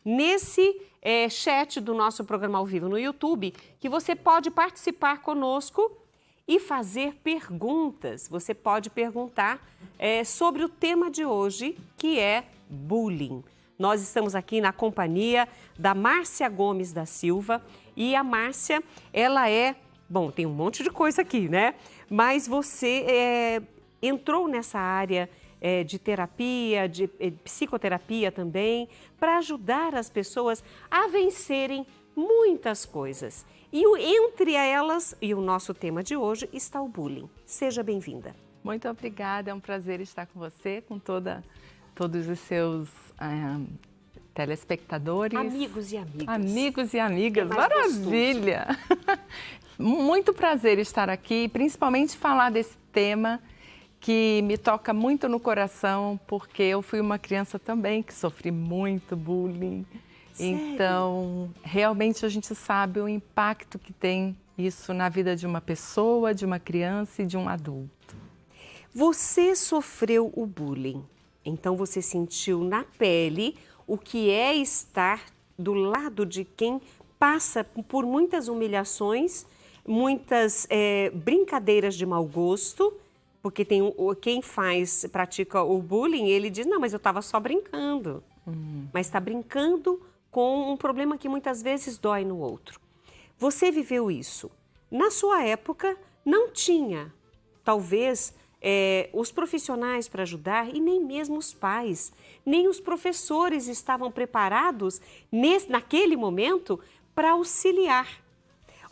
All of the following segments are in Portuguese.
nesse chat do nosso programa ao vivo no YouTube, que você pode participar conosco e fazer perguntas. Você pode perguntar sobre o tema de hoje, que é bullying. Nós estamos aqui na companhia da Márcia Gomes da Silva e a Márcia, ela bom, tem um monte de coisa aqui, né? Mas você entrou nessa área de terapia, de psicoterapia também, para ajudar as pessoas a vencerem muitas coisas. E entre elas, e o nosso tema de hoje, está o bullying. Seja bem-vinda. Muito obrigada, é um prazer estar com você, com todos os seus telespectadores. Amigos e amigas. Amigos e amigas, mais maravilha! Muito prazer estar aqui, principalmente falar desse tema que me toca muito no coração, porque eu fui uma criança também que sofri muito bullying. Sério? Então, realmente a gente sabe o impacto que tem isso na vida de uma pessoa, de uma criança e de um adulto. Você sofreu o bullying, então você sentiu na pele o que é estar do lado de quem passa por muitas humilhações, muitas brincadeiras de mau gosto, porque tem quem pratica o bullying, ele diz, não, mas eu estava só brincando. Mas está brincando com um problema que muitas vezes dói no outro. Você viveu isso. Na sua época, não tinha, talvez, os profissionais para ajudar e nem mesmo os pais, nem os professores estavam preparados naquele momento para auxiliar.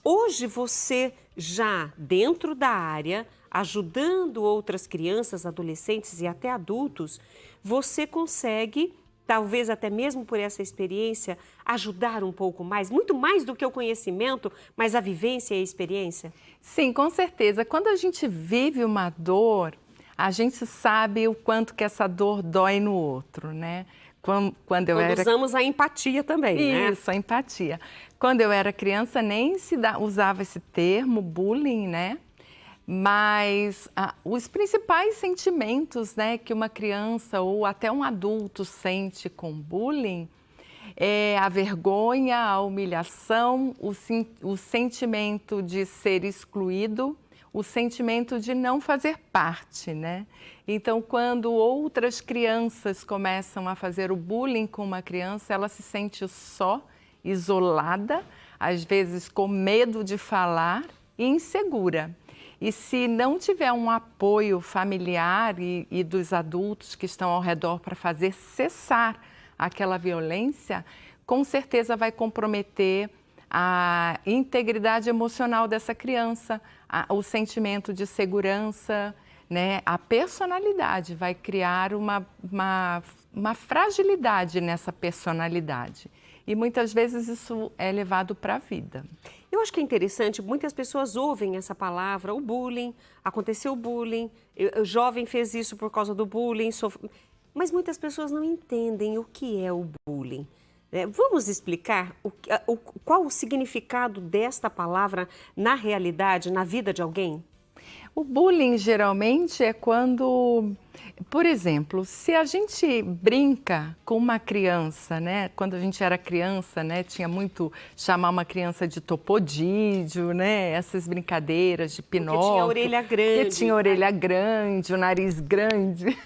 Hoje você já dentro da área, ajudando outras crianças, adolescentes e até adultos, você consegue, talvez até mesmo por essa experiência, ajudar um pouco mais, muito mais do que o conhecimento, mas a vivência e a experiência? Sim, com certeza. Quando a gente vive uma dor, a gente sabe o quanto que essa dor dói no outro, né? Quando usamos a empatia também, né? Isso, a empatia. Quando eu era criança, nem usava esse termo, bullying, né? Mas os principais sentimentos, né, que uma criança ou até um adulto sente com bullying é a vergonha, a humilhação, o sentimento de ser excluído, o sentimento de não fazer parte, né? Então, quando outras crianças começam a fazer o bullying com uma criança, ela se sente só, isolada, às vezes com medo de falar e insegura. E se não tiver um apoio familiar e dos adultos que estão ao redor para fazer cessar aquela violência, com certeza vai comprometer a integridade emocional dessa criança, o sentimento de segurança, né? A personalidade vai criar uma fragilidade nessa personalidade. E muitas vezes isso é levado para a vida. Eu acho que é interessante, muitas pessoas ouvem essa palavra, o bullying, aconteceu o bullying, o jovem fez isso por causa do bullying, mas muitas pessoas não entendem o que é o bullying. Vamos explicar qual o significado desta palavra na realidade, na vida de alguém? O bullying geralmente é quando, por exemplo, se a gente brinca com uma criança, né? Quando a gente era criança, né? Tinha muito chamar uma criança de topodídio, né? Essas brincadeiras de Pinóquio. Porque tinha orelha grande. Porque tinha orelha grande, o nariz grande.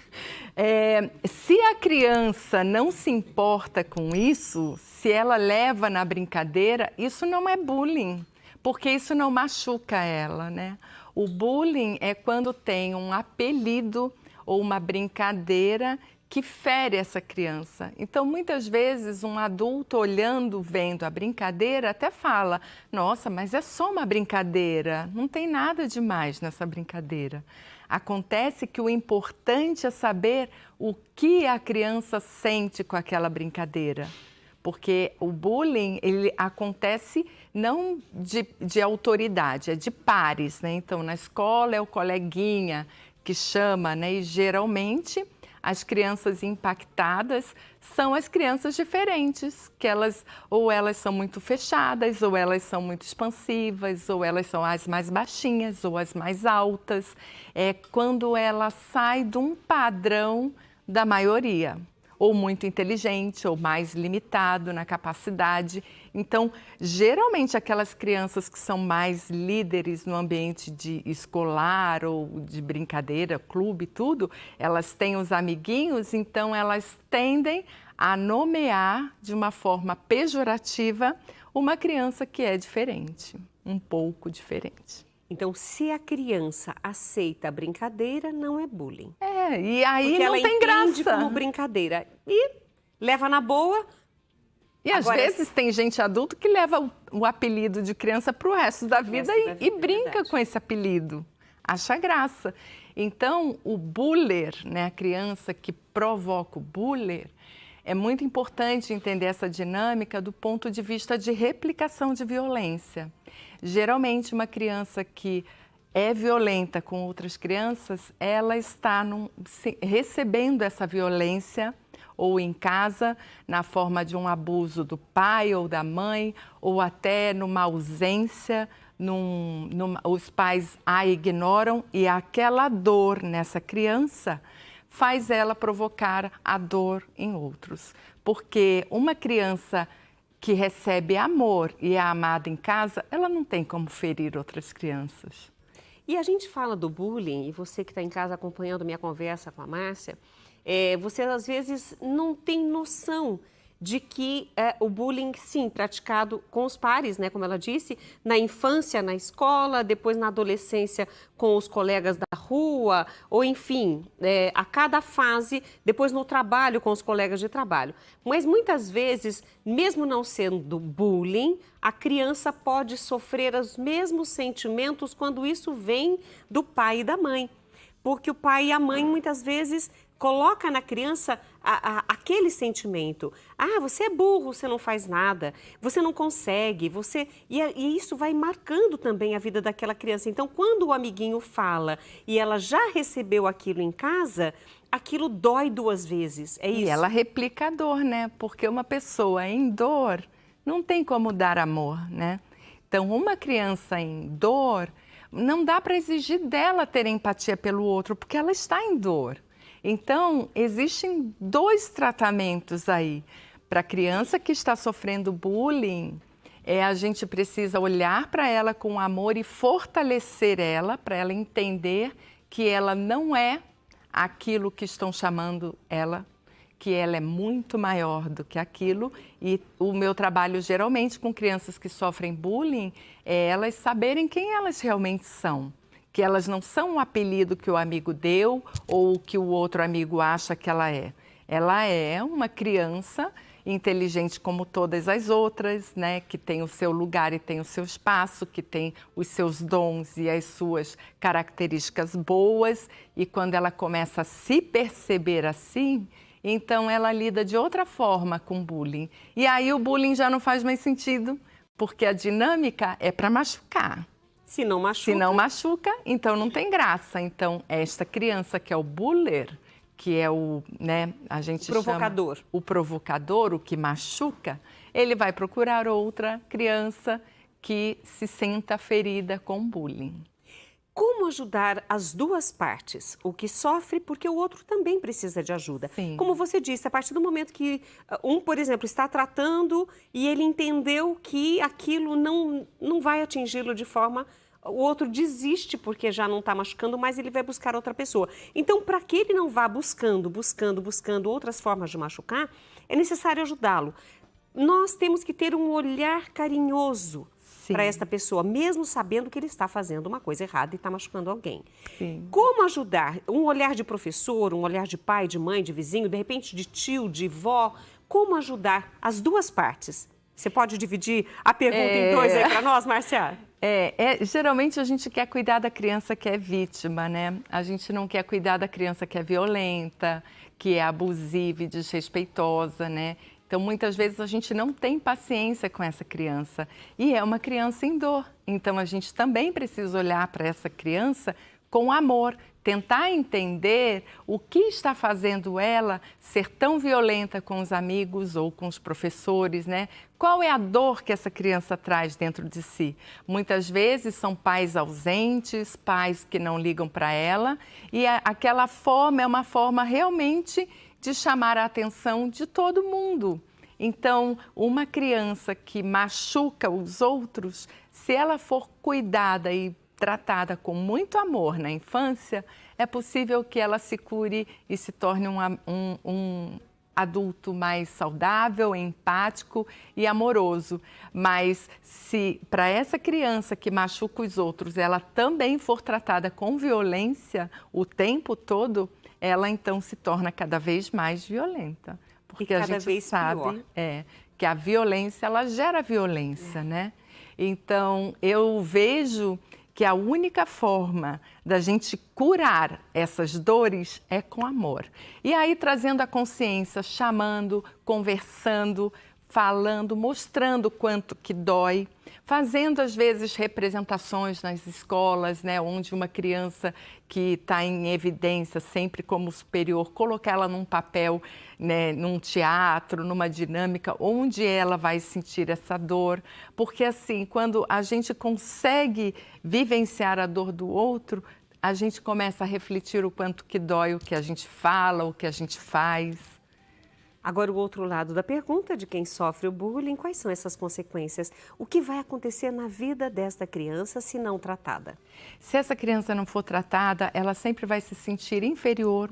Se a criança não se importa com isso, se ela leva na brincadeira, isso não é bullying, porque isso não machuca ela, né? O bullying é quando tem um apelido ou uma brincadeira que fere essa criança. Então, muitas vezes, um adulto olhando, vendo a brincadeira, até fala, nossa, mas é só uma brincadeira, não tem nada demais nessa brincadeira. Acontece que o importante é saber o que a criança sente com aquela brincadeira. Porque o bullying, ele acontece não de autoridade, é de pares, né? Então, na escola é o coleguinha que chama, né? E geralmente as crianças impactadas são as crianças diferentes, que elas são muito fechadas, ou elas são muito expansivas, ou elas são as mais baixinhas, ou as mais altas. É quando ela sai de um padrão da maioria. ou muito inteligente, ou mais limitado na capacidade. Então, geralmente, aquelas crianças que são mais líderes no ambiente de escolar ou de brincadeira, clube, tudo, elas têm os amiguinhos, então elas tendem a nomear de uma forma pejorativa uma criança que é diferente, um pouco diferente. Então, se a criança aceita a brincadeira, não é bullying. E aí porque não ela tem entende graça. como brincadeira e leva na boa. E às vezes tem gente adulto que leva o apelido de criança para o resto da vida e brinca com esse apelido, acha graça. Então, o buller, né, a criança que provoca o buller, é muito importante entender essa dinâmica do ponto de vista de replicação de violência. Geralmente, uma criança que é violenta com outras crianças, ela está recebendo essa violência ou em casa, na forma de um abuso do pai ou da mãe, ou até numa ausência, os pais a ignoram e aquela dor nessa criança faz ela provocar a dor em outros. Porque uma criança que recebe amor e é amada em casa, ela não tem como ferir outras crianças. E a gente fala do bullying, e você que está em casa acompanhando minha conversa com a Márcia, você às vezes não tem noção de que o bullying, sim, praticado com os pares, né, como ela disse, na infância, na escola, depois na adolescência com os colegas da rua, ou enfim, a cada fase, depois no trabalho com os colegas de trabalho. Mas muitas vezes, mesmo não sendo bullying, a criança pode sofrer os mesmos sentimentos quando isso vem do pai e da mãe. Porque o pai e a mãe muitas vezes coloca na criança aquele sentimento. Ah, você é burro, você não faz nada, você não consegue, E isso vai marcando também a vida daquela criança. Então, quando o amiguinho fala e ela já recebeu aquilo em casa, aquilo dói duas vezes, é isso? E ela replica a dor, né? Porque uma pessoa em dor não tem como dar amor, né? Então, uma criança em dor, não dá para exigir dela ter empatia pelo outro, porque ela está em dor. Então, existem dois tratamentos aí. Para a criança que está sofrendo bullying, a gente precisa olhar para ela com amor e fortalecer ela, para ela entender que ela não é aquilo que estão chamando ela, que ela é muito maior do que aquilo. E o meu trabalho, geralmente, com crianças que sofrem bullying, é elas saberem quem elas realmente são. Que elas não são um apelido que o amigo deu ou que o outro amigo acha que ela é. Ela é uma criança inteligente como todas as outras, né? Que tem o seu lugar e tem o seu espaço, que tem os seus dons e as suas características boas. E quando ela começa a se perceber assim, então ela lida de outra forma com o bullying. E aí o bullying já não faz mais sentido, porque a dinâmica é para machucar. Se não machuca. Se não machuca, então não tem graça. Então, esta criança que é o buller, que é o, né, a gente provocador. Chama o provocador, o que machuca, ele vai procurar outra criança que se sinta ferida com bullying. Como ajudar as duas partes? O que sofre, porque o outro também precisa de ajuda. Sim. Como você disse, a partir do momento que por exemplo, está tratando e ele entendeu que aquilo não vai atingi-lo de forma... O outro desiste porque já não está machucando, mas ele vai buscar outra pessoa. Então, para que ele não vá buscando outras formas de machucar, é necessário ajudá-lo. Nós temos que ter um olhar carinhoso para esta pessoa, mesmo sabendo que ele está fazendo uma coisa errada e está machucando alguém. Sim. Como ajudar? Um olhar de professor, um olhar de pai, de mãe, de vizinho, de repente de tio, de vó. Como ajudar as duas partes? Você pode dividir a pergunta em dois aí para nós, Márcia? Geralmente a gente quer cuidar da criança que é vítima, né? A gente não quer cuidar da criança que é violenta, que é abusiva e desrespeitosa, né? Então, muitas vezes a gente não tem paciência com essa criança e é uma criança em dor. Então, a gente também precisa olhar para essa criança com amor, tentar entender o que está fazendo ela ser tão violenta com os amigos ou com os professores, né? Qual é a dor que essa criança traz dentro de si? Muitas vezes são pais ausentes, pais que não ligam para ela e aquela forma é uma forma realmente de chamar a atenção de todo mundo. Então, uma criança que machuca os outros, se ela for cuidada e tratada com muito amor na infância, é possível que ela se cure e se torne um adulto mais saudável, empático e amoroso. Mas se para essa criança que machuca os outros, ela também for tratada com violência o tempo todo, ela então se torna cada vez mais violenta. Porque a gente sabe que a violência, ela gera violência, né? Então, eu vejo que a única forma da gente curar essas dores é com amor. E aí, trazendo a consciência, chamando, conversando, falando, mostrando o quanto que dói, fazendo às vezes representações nas escolas, né, onde uma criança que está em evidência sempre como superior, colocar ela num papel, né, num teatro, numa dinâmica, onde ela vai sentir essa dor, porque assim, quando a gente consegue vivenciar a dor do outro, a gente começa a refletir o quanto que dói o que a gente fala, o que a gente faz. Agora, o outro lado da pergunta de quem sofre o bullying, quais são essas consequências? O que vai acontecer na vida desta criança se não tratada? Se essa criança não for tratada, ela sempre vai se sentir inferior,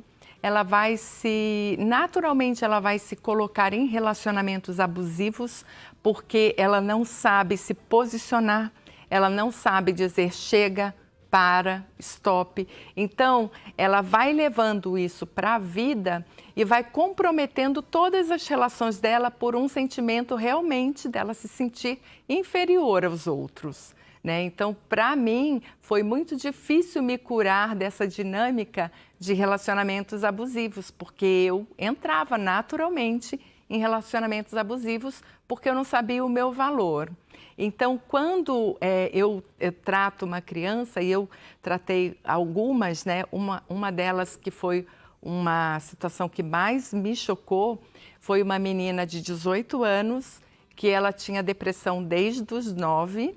naturalmente ela vai se colocar em relacionamentos abusivos, porque ela não sabe se posicionar, ela não sabe dizer chega, para, stop. Então, ela vai levando isso para a vida e vai comprometendo todas as relações dela por um sentimento realmente dela se sentir inferior aos outros, né? Então, para mim, foi muito difícil me curar dessa dinâmica de relacionamentos abusivos, porque eu entrava naturalmente em relacionamentos abusivos porque eu não sabia o meu valor. Então, quando eu trato uma criança, e eu tratei algumas, né? Uma delas que foi uma situação que mais me chocou, foi uma menina de 18 anos, que ela tinha depressão desde os 9,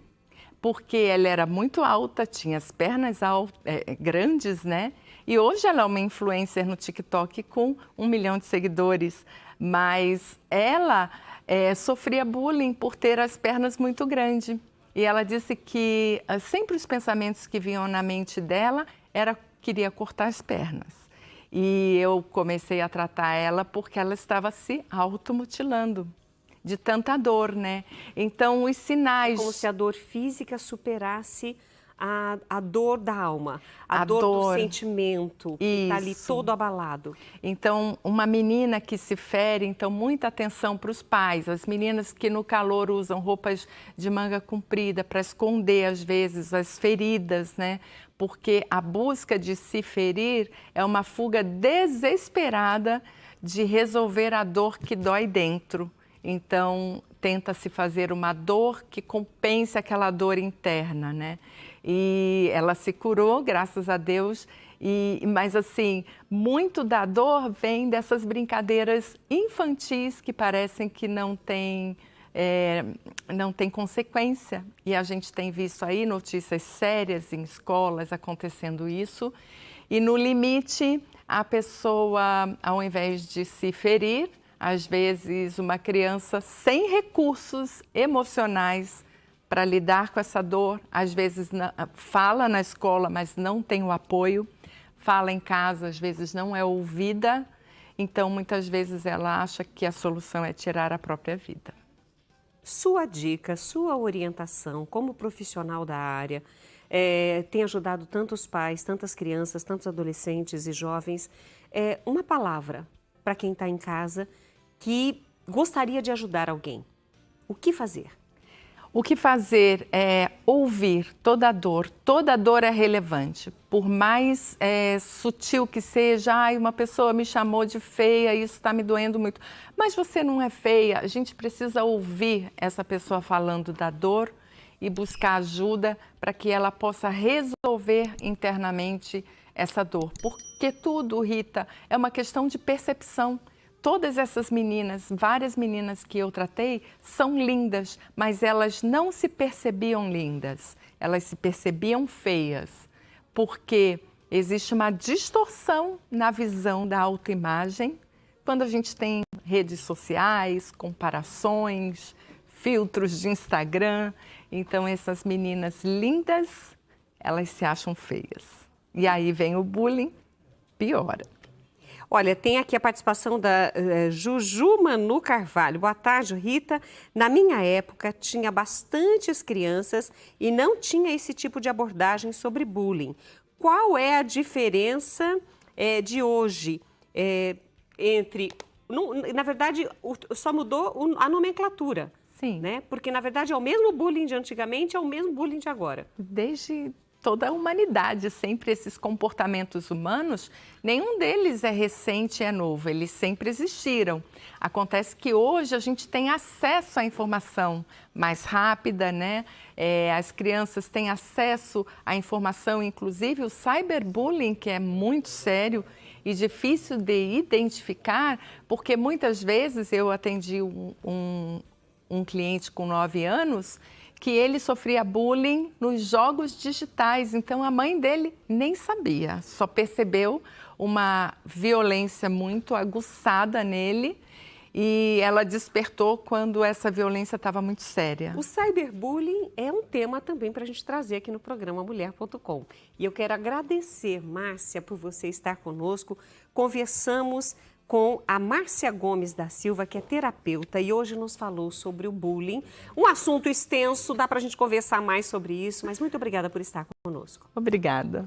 porque ela era muito alta, tinha as pernas grandes, né? E hoje ela é uma influencer no TikTok com 1 milhão de seguidores, mas ela sofria bullying por ter as pernas muito grandes. E ela disse que sempre os pensamentos que vinham na mente dela era que queria cortar as pernas. E eu comecei a tratar ela porque ela estava se automutilando de tanta dor, né? Então, os sinais... Como se a dor física superasse a dor da alma, a dor do sentimento, que está ali todo abalado. Então, uma menina que se fere, então muita atenção para os pais, as meninas que no calor usam roupas de manga comprida para esconder, às vezes, as feridas, né? Porque a busca de se ferir é uma fuga desesperada de resolver a dor que dói dentro. Então, tenta-se fazer uma dor que compense aquela dor interna, né? E ela se curou, graças a Deus, mas assim, muito da dor vem dessas brincadeiras infantis que parecem que não tem consequência. E a gente tem visto aí notícias sérias em escolas acontecendo isso. E no limite, a pessoa, ao invés de se ferir, às vezes uma criança sem recursos emocionais para lidar com essa dor, às vezes fala na escola, mas não tem o apoio, fala em casa, às vezes não é ouvida, então muitas vezes ela acha que a solução é tirar a própria vida. Sua dica, sua orientação como profissional da área tem ajudado tantos pais, tantas crianças, tantos adolescentes e jovens. Uma palavra para quem está em casa que gostaria de ajudar alguém. O que fazer? O que fazer é ouvir toda dor é relevante. Por mais sutil que seja, uma pessoa me chamou de feia, isso está me doendo muito. Mas você não é feia, a gente precisa ouvir essa pessoa falando da dor e buscar ajuda para que ela possa resolver internamente essa dor. Porque tudo, Rita, é uma questão de percepção. Todas essas meninas, várias meninas que eu tratei, são lindas, mas elas não se percebiam lindas, elas se percebiam feias, porque existe uma distorção na visão da autoimagem. quando a gente tem redes sociais, comparações, filtros de Instagram. Então, essas meninas lindas, elas se acham feias. E aí vem o bullying, piora. Olha, tem aqui a participação da Juju Manu Carvalho. Boa tarde, Rita. Na minha época, tinha bastantes crianças e não tinha esse tipo de abordagem sobre bullying. Qual é a diferença de hoje entre... na verdade, só mudou a nomenclatura. Sim. Né? Porque, na verdade, é o mesmo bullying de antigamente, é o mesmo bullying de agora. Desde toda a humanidade, sempre esses comportamentos humanos, nenhum deles é recente, é novo, eles sempre existiram. Acontece que hoje a gente tem acesso à informação mais rápida, né? As crianças têm acesso à informação, inclusive o cyberbullying, que é muito sério e difícil de identificar, porque muitas vezes eu atendi um cliente com 9 anos que ele sofria bullying nos jogos digitais. Então, a mãe dele nem sabia, só percebeu uma violência muito aguçada nele e ela despertou quando essa violência estava muito séria. O cyberbullying é um tema também para a gente trazer aqui no programa Mulher.com. E eu quero agradecer, Márcia, por você estar conosco. Conversamos com a Márcia Gomes da Silva, que é terapeuta, e hoje nos falou sobre o bullying. Um assunto extenso, dá para a gente conversar mais sobre isso, mas muito obrigada por estar conosco. Obrigada.